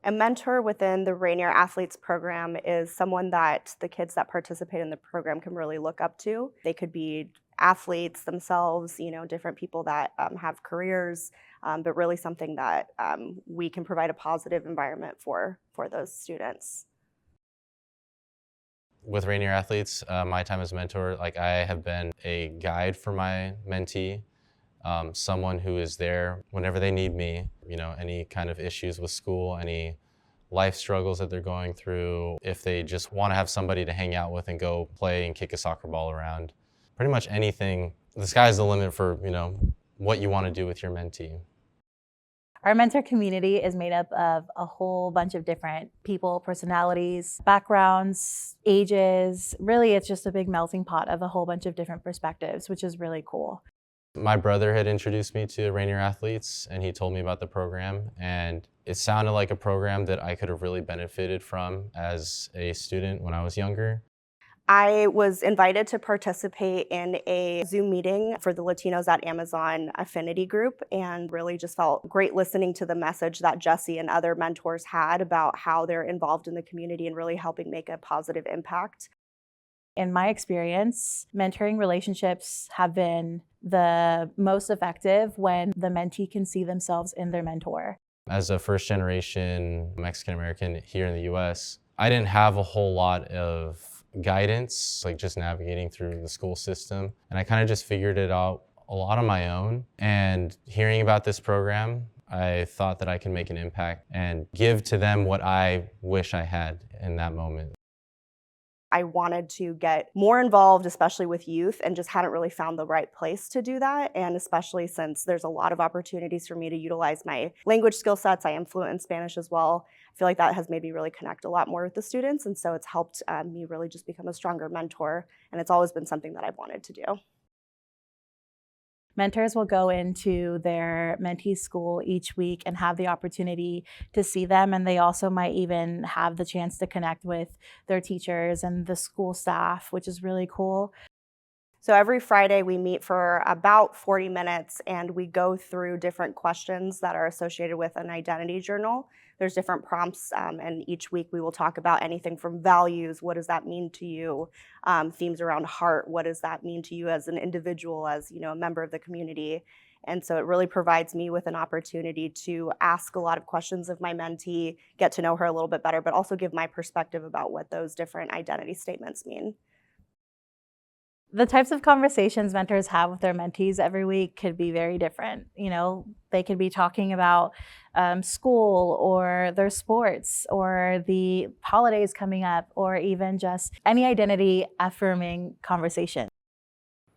A mentor within the Rainier Athletes program is someone that the kids that participate in the program can really look up to. They could be athletes themselves, different people that have careers, but really something that we can provide a positive environment for those students. With Rainier Athletes, my time as mentor, like I have been a guide for my mentee, someone who is there whenever they need me, any kind of issues with school, any life struggles that they're going through, if they just want to have somebody to hang out with and go play and kick a soccer ball around. Pretty much anything. The sky's the limit for, what you want to do with your mentee. Our mentor community is made up of a whole bunch of different people, personalities, backgrounds, ages. Really, it's just a big melting pot of a whole bunch of different perspectives, which is really cool. My brother had introduced me to Rainier Athletes, and he told me about the program, and it sounded like a program that I could have really benefited from as a student when I was younger. I was invited to participate in a Zoom meeting for the Latinos at Amazon affinity group, and really just felt great listening to the message that Jesse and other mentors had about how they're involved in the community and really helping make a positive impact. In my experience, mentoring relationships have been the most effective when the mentee can see themselves in their mentor. As a first generation Mexican American here in the US, I didn't have a whole lot of guidance, like just navigating through the school system. And I kind of just figured it out a lot on my own. And hearing about this program, I thought that I can make an impact and give to them what I wish I had in that moment. I wanted to get more involved, especially with youth, and just hadn't really found the right place to do that. And especially since there's a lot of opportunities for me to utilize my language skill sets. I am fluent in Spanish as well. I feel like that has made me really connect a lot more with the students. And so it's helped me really just become a stronger mentor. And it's always been something that I've wanted to do. Mentors will go into their mentee school each week and have the opportunity to see them, and they also might even have the chance to connect with their teachers and the school staff, which is really cool. So every Friday we meet for about 40 minutes and we go through different questions that are associated with an identity journal. There's different prompts, and each week we will talk about anything from values, what does that mean to you, themes around heart, what does that mean to you as an individual, as a member of the community. And so it really provides me with an opportunity to ask a lot of questions of my mentee, get to know her a little bit better, but also give my perspective about what those different identity statements mean. The types of conversations mentors have with their mentees every week could be very different. They could be talking about school or their sports or the holidays coming up or even just any identity affirming conversation.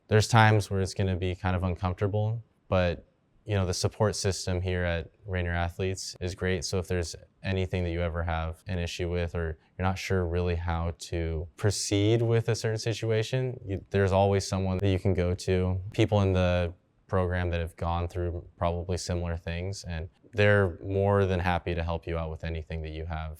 There's times where it's going to be kind of uncomfortable, but the support system here at Rainier Athletes is great. So if there's anything that you ever have an issue with, or you're not sure really how to proceed with a certain situation, there's always someone that you can go to. People in the program that have gone through probably similar things, and they're more than happy to help you out with anything that you have.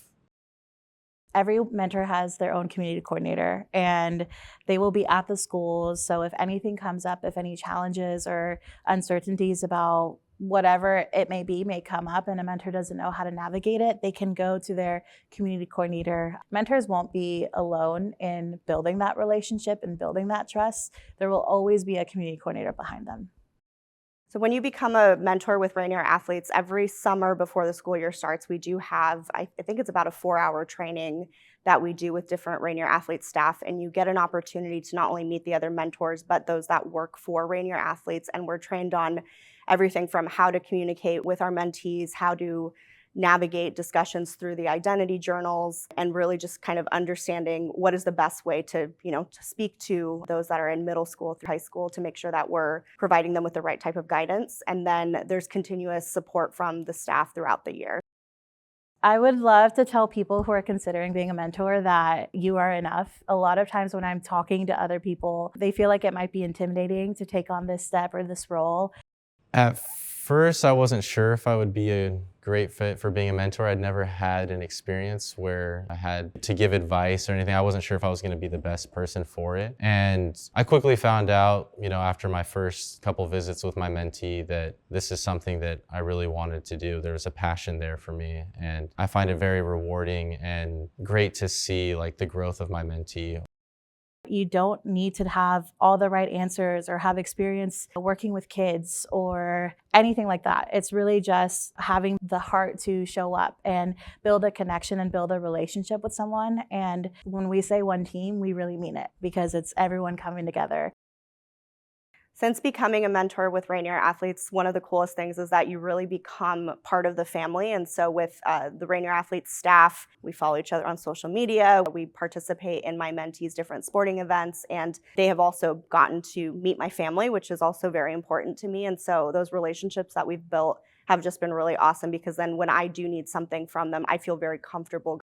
Every mentor has their own community coordinator, and they will be at the schools. So if anything comes up, if any challenges or uncertainties about whatever it may be may come up and a mentor doesn't know how to navigate it, they can go to their community coordinator. Mentors won't be alone in building that relationship and building that trust. There will always be a community coordinator behind them. So when you become a mentor with Rainier Athletes, every summer before the school year starts, we do have, I think it's about a 4-hour training that we do with different Rainier Athletes staff. And you get an opportunity to not only meet the other mentors, but those that work for Rainier Athletes. And we're trained on everything from how to communicate with our mentees, how to navigate discussions through the identity journals, and really just kind of understanding what is the best way to, to speak to those that are in middle school through high school to make sure that we're providing them with the right type of guidance. And then there's continuous support from the staff throughout the year. I would love to tell people who are considering being a mentor that you are enough. A lot of times when I'm talking to other people, they feel like it might be intimidating to take on this step or this role. At first, I wasn't sure if I would be a great fit for being a mentor. I'd never had an experience where I had to give advice or anything. I wasn't sure if I was going to be the best person for it. And I quickly found out, after my first couple visits with my mentee, that this is something that I really wanted to do. There was a passion there for me, and I find it very rewarding and great to see like the growth of my mentee. You don't need to have all the right answers or have experience working with kids or anything like that. It's really just having the heart to show up and build a connection and build a relationship with someone. And when we say one team, we really mean it, because it's everyone coming together. Since becoming a mentor with Rainier Athletes, one of the coolest things is that you really become part of the family. And so with the Rainier Athletes staff, we follow each other on social media. We participate in my mentees' different sporting events, and they have also gotten to meet my family, which is also very important to me. And so those relationships that we've built have just been really awesome, because then when I do need something from them, I feel very comfortable.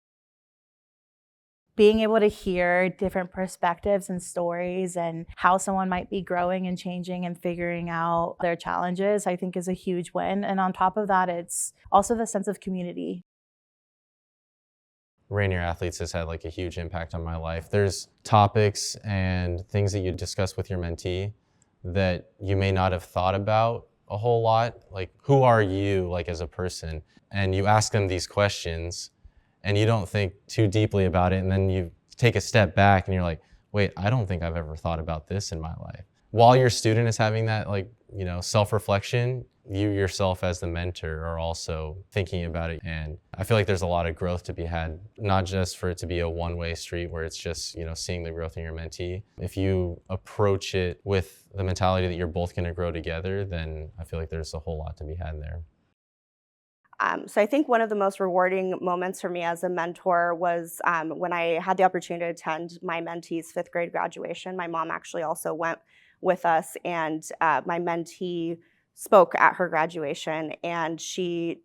Being able to hear different perspectives and stories and how someone might be growing and changing and figuring out their challenges, I think is a huge win. And on top of that, it's also the sense of community. Rainier Athletes has had like a huge impact on my life. There's topics and things that you discuss with your mentee that you may not have thought about a whole lot. Like, who are you like as a person? And you ask them these questions and you don't think too deeply about it, and then you take a step back and you're like, wait, I don't think I've ever thought about this in my life. While your student is having that self-reflection, you yourself as the mentor are also thinking about it. And I feel like there's a lot of growth to be had, not just for it to be a one-way street where it's just, seeing the growth in your mentee. If you approach it with the mentality that you're both going to grow together, then I feel like there's a whole lot to be had there. So I think one of the most rewarding moments for me as a mentor was when I had the opportunity to attend my mentee's 5th grade graduation. My mom actually also went with us, and my mentee spoke at her graduation, and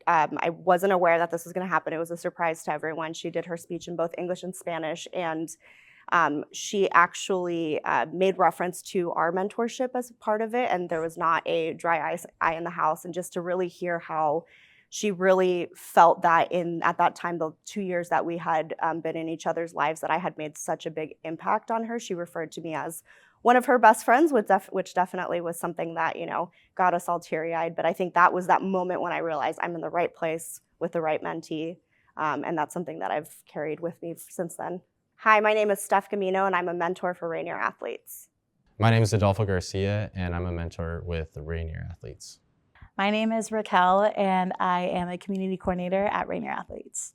I wasn't aware that this was going to happen. It was a surprise to everyone. She did her speech in both English and Spanish, and she actually made reference to our mentorship as a part of it, and there was not a dry eye in the house. And just to really hear how she really felt that at that time, the 2 years that we had been in each other's lives, that I had made such a big impact on her. She referred to me as one of her best friends, which definitely was something that, got us all teary-eyed. But I think that was that moment when I realized I'm in the right place with the right mentee. And that's something that I've carried with me since then. Hi, my name is Steph Camino, and I'm a mentor for Rainier Athletes. My name is Adolfo Garcia, and I'm a mentor with the Rainier Athletes. My name is Raquel, and I am a community coordinator at Rainier Athletes.